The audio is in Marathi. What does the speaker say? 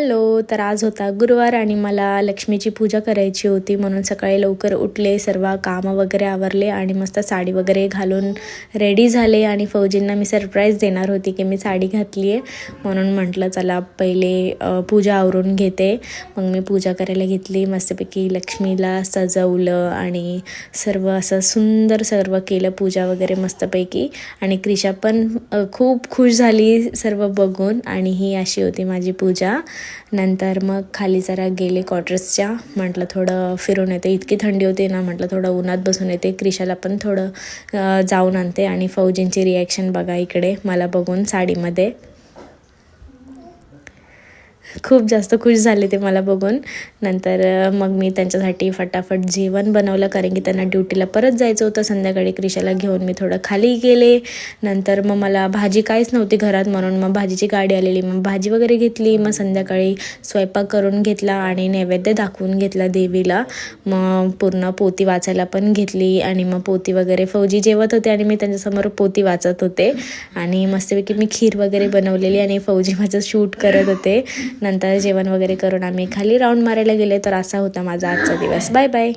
हॅलो. तर आज होता गुरुवार आणि मला लक्ष्मीची पूजा करायची होती, म्हणून सकाळी लवकर उठले, सर्व कामं वगैरे आवरले आणि मस्त साडी वगैरे घालून रेडी झाले. आणि फौजींना मी सरप्राईज देणार होती की मी साडी घातली आहे, म्हणून म्हटलं चला पहिले पूजा आवरून घेते. मग मी पूजा करायला घेतली. मस्तपैकी लक्ष्मीला सजवलं आणि सर्व असं सुंदर सर्व केलं, पूजा वगैरे मस्तपैकी. आणि क्रिशा पण खूप खुश झाली सर्व बघून. आणि ही अशी होती माझी पूजा. नंतर मग खाली जरा गेले क्वार्टर्सच्या, म्हटलं थोडं फिरून येते, इतकी थंडी होती ना, म्हटलं थोडं उन्हात बसून येते, क्रिशाला पण थोडं जाऊन आणते. आणि फौजींची रिॲक्शन बघा इकडे मला बघून साडीमध्ये, खूप जास्त खुश झाले ते मला बघून. नंतर मग मी त्यांच्यासाठी फटाफट जेवण बनवलं, कारण की त्यांना ड्युटीला परत जायचं होतं संध्याकाळी. क्रिशाला घेऊन मी थोडं खाली गेले. नंतर मग मला भाजी काहीच नव्हती घरात, म्हणून मग भाजीची गाडी आलेली, मग भाजी वगैरे घेतली. मग संध्याकाळी स्वयंपाक करून घेतला आणि नैवेद्य दाखवून घेतला देवीला. मग पूर्ण पोथी वाचायला पण घेतली. आणि मग पोथी वगैरे फौजी जेवत होते आणि मी त्यांच्यासमोर पोथी वाचत होते. आणि मस्तपैकी मी खीर वगैरे बनवलेली आणि फौजी माझं शूट करत होते. नंतर जेवण वगैरे करून आम्ही खाली राऊंड मारायला गेले. तर असा होता माझा आजचा दिवस. Bye bye.